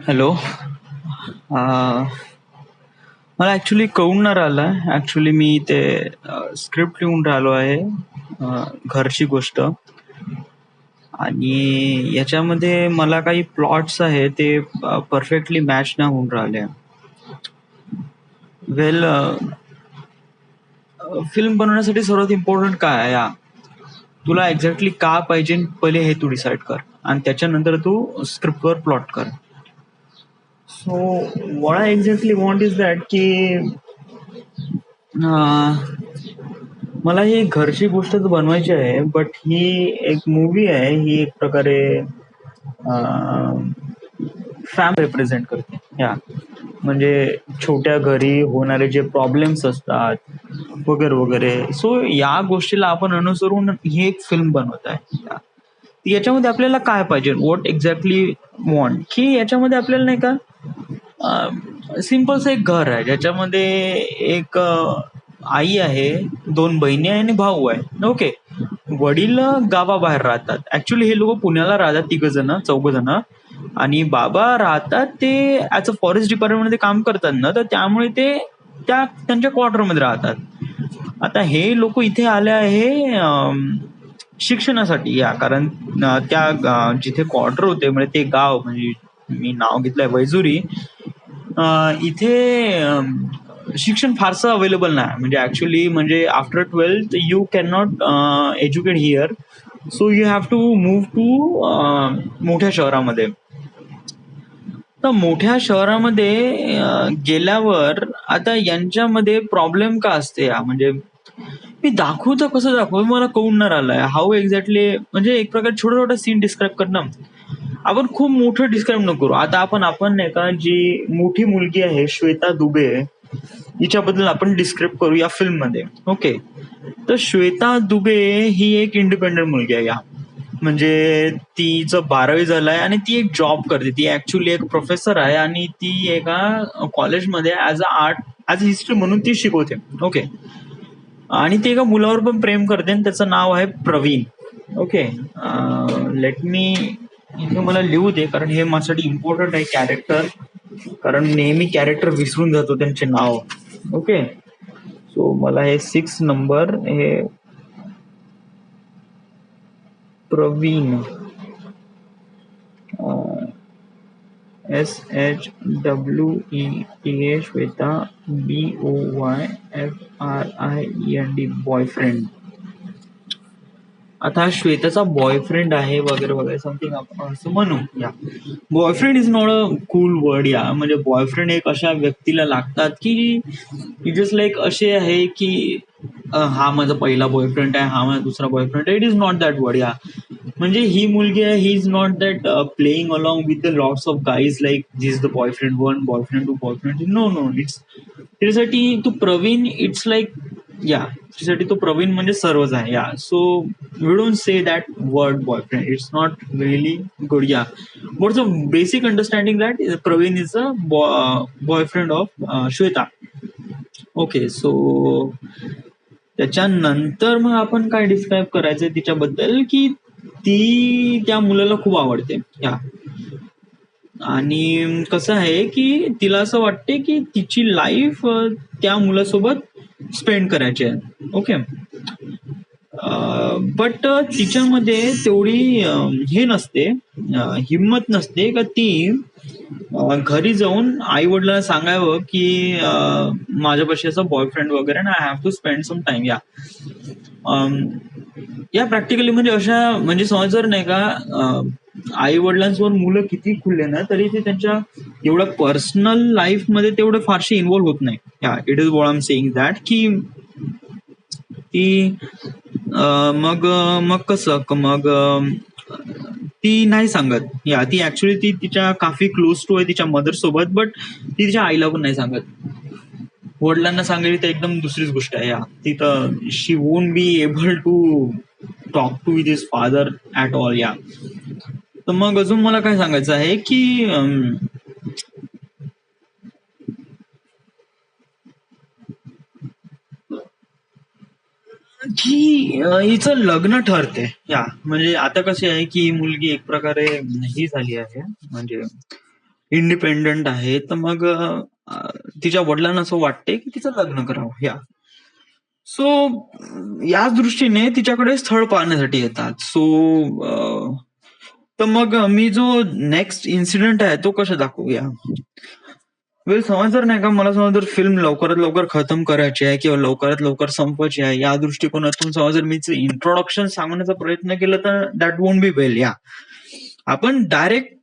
Hello. मला actually कळून नाही राहिलं. ॲक्च्युली मी ते स्क्रिप्ट लिहून राहिलो आहे, घरची गोष्ट. आणि याच्यामध्ये मला काही प्लॉट्स आहे ते परफेक्टली मॅच नाही होऊन राहिले. वेल, फिल्म बनवण्यासाठी सर्वात इम्पॉर्टंट काय आहे? तुला एक्झॅक्टली का पाहिजे पहिले हे तू डिसाईड कर, आणि त्याच्यानंतर तू स्क्रिप्टवर प्लॉट कर. So what I exactly want is that की मला ही घरची गोष्ट तर बनवायची आहे, बट ही एक मूवी आहे. ही एक प्रकारे फॅम रिप्रेझेंट करते. म्हणजे छोट्या घरी होणारे जे प्रॉब्लेम्स असतात वगैरे वगैरे. सो या गोष्टीला आपण अनुसरून ही एक फिल्म बनवत आहे. याच्यामध्ये आपल्याला काय पाहिजे, व्हॉट एक्झॅक्टली वॉन्ट, की याच्यामध्ये आपल्याला नाही का सिम्पलचं एक घर आहे ज्याच्यामध्ये एक आई आहे, दोन बहिणी आहे आणि भाऊ आहे. ओके. वडील गावाबाहेर राहतात. ऍक्च्युली हे लोक पुण्याला राहतात, चौघ जण. आणि बाबा राहतात ते ऍज अ फॉरेस्ट डिपार्टमेंटमध्ये काम करतात ना, तर त्यामुळे ते त्यांच्या क्वार्टरमध्ये राहतात. आता हे लोक इथे आले आहे शिक्षणासाठी. कारण जिथे क्वार्टर होते म्हणजे ते गाव, म्हणजे मी नाव घेतलंय वैजुरी. इथे शिक्षण फारसं अवेलेबल नाही. म्हणजे ऍक्च्युली म्हणजे after 12th you can not educate here. So you have to move to मोठ्या शहरामध्ये. तर मोठ्या शहरामध्ये गेल्यावर आता यांच्यामध्ये प्रॉब्लेम का असते, म्हणजे मी दाखवतो कसं दाखवतो मला कळून नाही राहिलंय. हाऊ एक्झॅक्टली, म्हणजे एक प्रकार छोटा छोटा सीन डिस्क्राईब करणं. आपण खूप मोठं डिस्क्राईब नको करू. आता आपण नाही का, जी मोठी मुलगी आहे श्वेता दुबे, हिच्याबद्दल आपण डिस्क्राईब करू या फिल्म मध्ये. ओके. तर श्वेता दुबे ही एक इंडिपेंडंट मुलगी आहे. म्हणजे तिचं 12वी झालंय आणि ती एक जॉब करते. ती ऍक्च्युली एक प्रोफेसर आहे आणि ती एका कॉलेजमध्ये ऍज अ हिस्ट्री म्हणून ती शिकवते. ओके. आणि ती एका मुलावर पण प्रेम करते आणि त्याचं नाव आहे प्रवीण. ओके. लेट मी इथे मला लिहू दे, कारण हे माझ्यासाठी इम्पॉर्टंट आहे कॅरेक्टर, कारण नेहमी कॅरेक्टर विसरून जातो त्यांचे नाव. ओके. सो मला हे 6 नंबर हे Praveen, SHWETA, Shweta, BOYFRIEND, boyfriend. आता श्वेताचा बॉयफ्रेंड आहे वगैरे वगैरे समथिंग आपण असं म्हणू. Boyfriend is not a cool word. म्हणजे बॉयफ्रेंड एक अशा व्यक्तीला लागतात की जस्ट लाईक असे आहे की हा माझा पहिला बॉयफ्रेंड आहे, हा माझा दुसरा बॉयफ्रेंड आहे. It is not that word. म्हणजे ही मुलगी आहे, he is not that playing along with the lots of guys like this the boyfriend 1, boyfriend 2, boyfriend. No no, it's त्याच्यासाठी तू प्रवीण, इट्स लाईक त्याच्यासाठी तो प्रवीण म्हणजे सर्वच आहे. So we don't say that word boyfriend. It's not really good. What's a basic understanding that Praveen is a boyfriend of Shweta. Okay. So त्याच्यानंतर मग आपण काय डिस्क्राईब करायचंय तिच्याबद्दल, की ती त्या मुलाला खूप आवडते. आणि कसं आहे की तिला असं वाटते की तिची लाईफ त्या मुलासोबत स्पेंड करायची आहे. ओके. बट तिच्यामध्ये तेवढी हे नसते, हिंमत नसते का ती घरी जाऊन आई वडिलांना सांगावं की माझ्यापाशी असं बॉयफ्रेंड वगैरे ना, I have to spend some time. Practically म्हणजे अशा, म्हणजे समज जर नाही का आई वडिलांसोबत मुलं किती खुलले ना, तरी ते त्यांच्या एवढ्या पर्सनल लाईफ मध्ये तेवढे फारसे इन्व्हॉल्व्ह होत नाही. It is what I am saying that की ती मग मग कसं मग ती नाही सांगत. ती ऍक्च्युली ती तिच्या काफी क्लोज टू आहे तिच्या मदर सोबत, बट ती तिच्या आईला पण नाही सांगत. वडिलांना सांगायची तर एकदम दुसरीच गोष्ट आहे. ती तर she won't be able to talk to with his father at all. तर मग अजून मला काय सांगायचं आहे की की हिचं लग्न ठरते. म्हणजे आता कशी आहे की ही मुलगी एक प्रकारे ही झाली आहे, म्हणजे इंडिपेंडंट आहे. तर मग तिच्या वडिलांना असं वाटते की तिचं लग्न करावं. सो याच दृष्टीने तिच्याकडे स्थळ पाहण्यासाठी येतात. तर मग मी जो नेक्स्ट इन्सिडेंट आहे तो कसा दाखवूया. वेल, समज जर नाही का, मला समज जर फिल्म लवकरात लवकर खतम करायची आहे किंवा लवकरात लवकर संपवायची आहे, या दृष्टिकोनातून समज जर मी इंट्रोडक्शन सांगण्याचा प्रयत्न केला तर दॅट वोंट बी वेल. आपण डायरेक्ट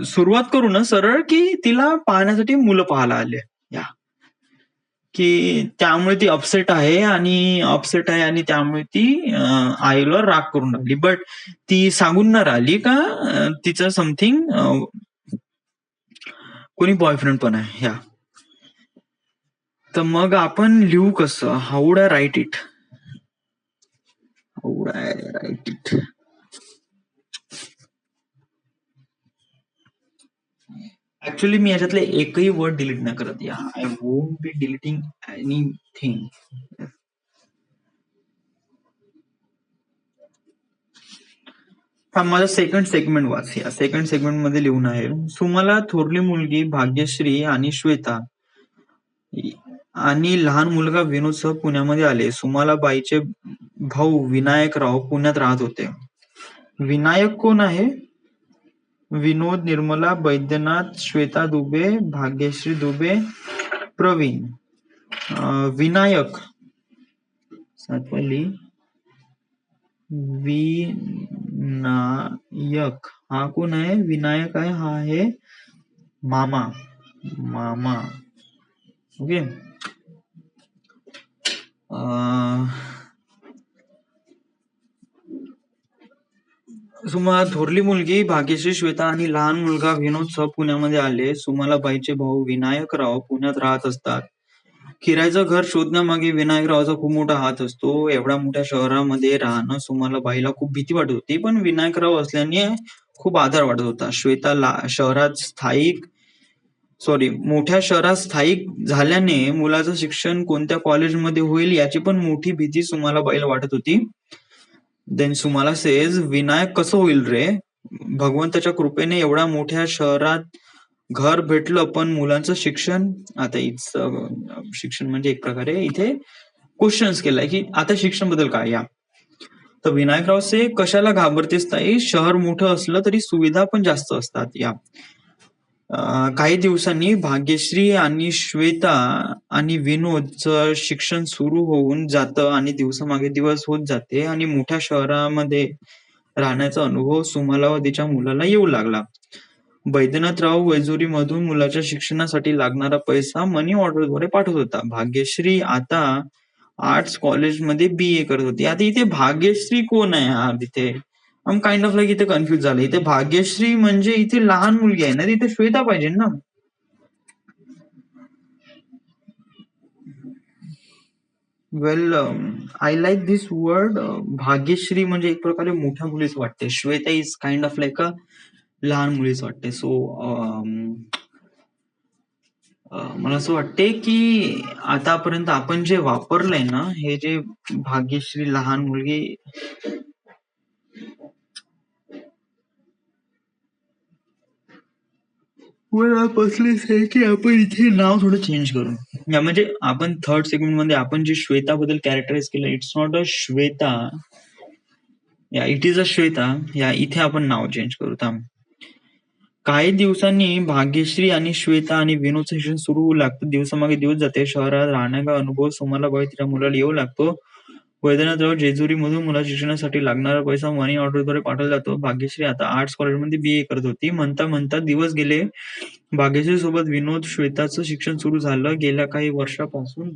सुरुवात करू ना सरळ, की तिला पाहण्यासाठी मुलं पाहायला आले. या की त्यामुळे ती अपसेट आहे आणि त्यामुळे ती आईला राग करून राहिली. बट ती सांगून न राहिली का तिचं समथिंग कोणी बॉयफ्रेंड पण आहे. तर मग आपण लिहू कसं, how would I write it. Actually मी याच्यातले एकही वर्ड डिलीट नाही करत. I won't be deleting anything. हा माझा सेकंड सेगमेंट वाच. या सेकंड सेगमेंट मध्ये लिहून आहे, सुमाला थोरली मुलगी भाग्यश्री आणि श्वेता आणि लहान मुलगा विनोदसह पुण्यामध्ये आले. सुमाला बाईचे भाऊ विनायकराव पुण्यात राहत होते. विनायक कोण आहे? विनोद, निर्मला बैद्यनाथ, श्वेता दुबे, भाग्यश्री दुबे, प्रवीण. विनायक सातवाली, विनायक हा कोण आहे? विनायक आहे, हा आहे मामा. ओके. सुमाला थोरली मुलगी भाग्यश्री, श्वेता आणि लहान मुलगा विनोद सह पुण्यामध्ये आले. सुमाला बाईचे भाऊ विनायकराव पुण्यात राहत असतात. किरायचं घर शोधण्यामागे विनायकरावचा खूप मोठा हात असतो. एवढ्या मोठ्या शहरामध्ये राहणं सुमाला बाईला खूप भीती वाटत होती, पण विनायकराव असल्याने खूप आधार वाटत होता. श्वेता मोठ्या शहरात स्थायिक झाल्याने मुलाचं शिक्षण कोणत्या कॉलेजमध्ये होईल याची पण मोठी भीती सुमाला बाईला वाटत होती. देन सुमाला सेज, विनायक कसं होईल रे? भगवंताच्या कृपेने एवढ्या मोठ्या शहरात घर भेटलं, पण मुलांचं शिक्षण. आता शिक्षण म्हणजे एक प्रकारे इथे क्वेश्चन्स केलाय की आता शिक्षण बद्दल काय. तर विनायकराव से, कशाला घाबरतेस ताई, शहर मोठं असलं तरी सुविधा पण जास्त असतात. काही दिवसांनी भाग्यश्री आणि श्वेता आणि विनोदचं शिक्षण सुरू होऊन जातं आणि दिवसामागे दिवस होत जाते आणि मोठ्या शहरामध्ये राहण्याचा अनुभव सुमाला व तिच्या मुलाला येऊ लागला. बैद्यनाथराव वैजुरीमधून मुलाच्या शिक्षणासाठी लागणारा पैसा मनी ऑर्डरद्वारे पाठवत होता. भाग्यश्री आता आर्ट्स कॉलेजमध्ये BA करत होती. आता इथे भाग्यश्री कोण आहे? तिथे आम काइंड ऑफ लाईक इथे कन्फ्युज झालं. इथे भाग्यश्री म्हणजे इथे लहान मुलगी आहे ना, तिथे श्वेता पाहिजे ना. Well, I like this word. Bhagyashree म्हणजे एक प्रकारे मोठ्या मुलीच वाटते. Shweta is kind of like a लहान मुलीच वाटते. मला असं वाटते की आतापर्यंत आपण जे वापरलंय ना, हे जे भाग्यश्री लहान मुलगी, की आपण इथे नाव थोडं चेंज करू. म्हणजे आपण थर्ड सेगमेंट मध्ये आपण जे श्वेता बद्दल कॅरेक्टराइज केलं, it's not a Shweta, it is a Shweta. इथे आपण नाव चेंज करू. काही दिवसांनी भाग्यश्री आणि श्वेता आणि विनोदचं शिक्षण सुरू होऊ लागतं. दिवसामागे दिवस जाते. शहरात राहण्याचा अनुभव सुमाला बाई तिच्या मुलाला येऊ लागतो. वैद्यनाथराव जेजुरीमधून मुलाच्या शिक्षणासाठी लागणारा पैसा मनी ऑर्डरद्वारे पाठवला जातो. भाग्यश्री आता आर्ट्स कॉलेजमध्ये BA करत होती. म्हणता म्हणता दिवस गेले. भाग्यश्री सोबत विनोद, श्वेताचं शिक्षण सुरू झालं. गेल्या काही वर्षापासून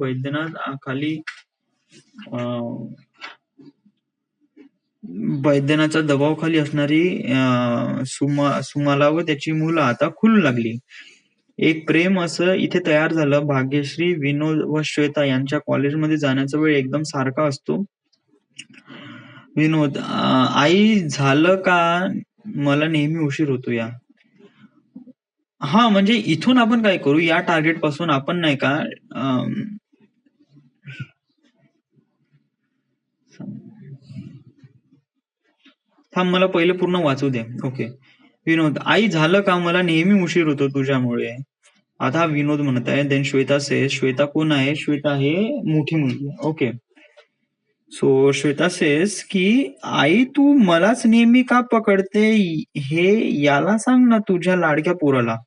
बैद्यनाथच्या दबावाखाली असणारी सुमाला व त्याची मुलं आता खुलू लागली. एक प्रेम असं इथे तयार झालं. भाग्यश्री, विनोद व श्वेता यांच्या कॉलेजमध्ये जाण्याचा वेळ एकदम सारखा असतो. विनोद, आई झालं का? मला नेहमी उशीर होतो. म्हणजे इथून आपण काय करू, या टार्गेट पासून आपण नाही का थांब मला पहिले पूर्ण वाचू दे. ओके. विनोद, आई झालं का, मला नेहमी उशीर होतो तुझ्यामुळे. आता हा विनोद म्हणत आहे. देन श्वेता से, श्वेता कोण आहे? श्वेता हे मोठी मुलगी आहे. ओके. सो श्वेता सेस की आई तू मलाच नेहमी का पकडते, हे याला सांग ना तुझ्या लाडक्या पोराला.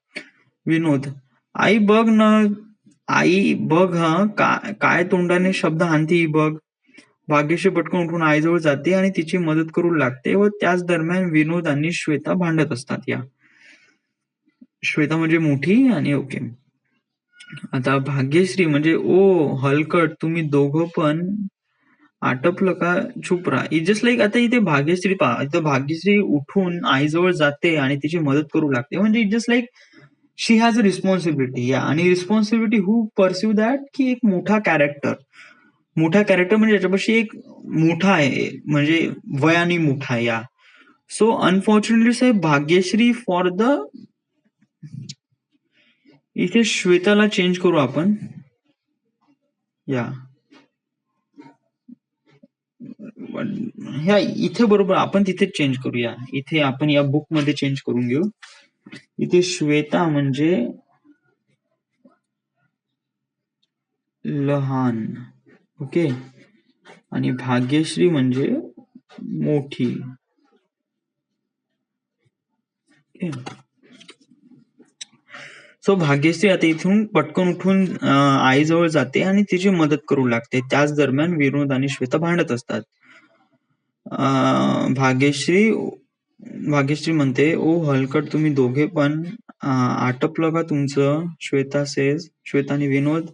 विनोद, आई बघ ना, आई बघ हा, काय तोंडाने शब्द हाणते ही बघ. भाग्यश्री पटकन उठून आईजवळ जाते आणि तिची मदत करू लागते व त्याच दरम्यान विनोद आणि श्वेता भांडत असतात. या श्वेता म्हणजे मोठी आणि ओके. आता भाग्यश्री म्हणजे ओ हलकट, तुम्ही दोघं पण आटपलं का, चुप राहा. इट जस्ट लाईक आता इथे भाग्यश्री पहा, इथं भाग्यश्री उठून आईजवळ जाते आणि तिची मदत करू लागते. म्हणजे it just like she has a responsibility. या आणि रिस्पॉन्सिबिलिटी हू परस्यू दॅट, की एक मोठा कॅरेक्टर म्हणजे याच्यापाशी एक मोठा आहे, म्हणजे वयाने मोठा आहे. या सो अनफॉर्च्युनेटली साहेब भाग्यश्री फॉर द, इथे श्वेताला चेंज करू आपण. या ह्या इथे बरोबर आपण तिथे चेंज करूया. इथे आपण या बुक मध्ये चेंज करून घेऊ. इथे श्वेता म्हणजे लहान. ओके. आणि भाग्यश्री म्हणजे मोठी. सो भाग्यश्री आता इथून पटकन उठून आईजवळ जाते आणि तिची मदत करू लागते. त्याच दरम्यान विनोद आणि श्वेता भांडत असतात. भाग्यश्री म्हणते, ओ हलकट, तुम्ही दोघे पण आटपलं का तुमचं. श्वेता सेज, श्वेता आणि विनोद,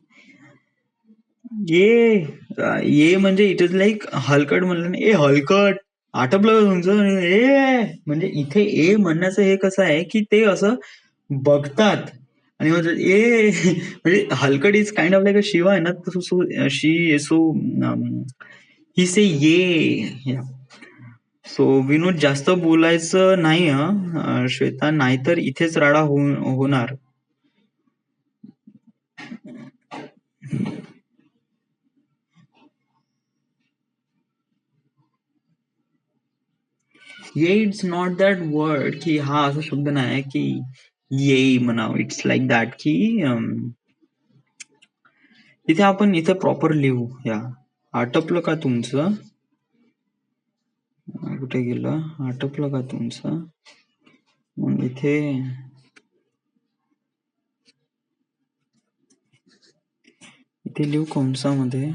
ये म्हणजे इट इज लाईक हलकट म्हणलं ना, ए हलकट आटपलं का तुमचं. ए म्हणजे इथे ए म्हणण्याचं हे कसं आहे की ते असं बघतात आणि म्हणतात ए, म्हणजे हलकट is kind of like a Shiva आहे ना, सो शी सो ही से ये. सो विनोद, जास्त बोलायचं नाही श्वेता, नाहीतर इथेच राडा होणार. ये इट्स नॉट दॅट वर्ड, की हा असा शब्द नाही की ये म्हणावं. इट्स लाईक दॅट की इथे आपण इथे प्रॉपर लिहू. या आटपलं का तुमचं, कुठे गेलं, आटपलं का तुमचं. मग इथे लिहू कंसामध्ये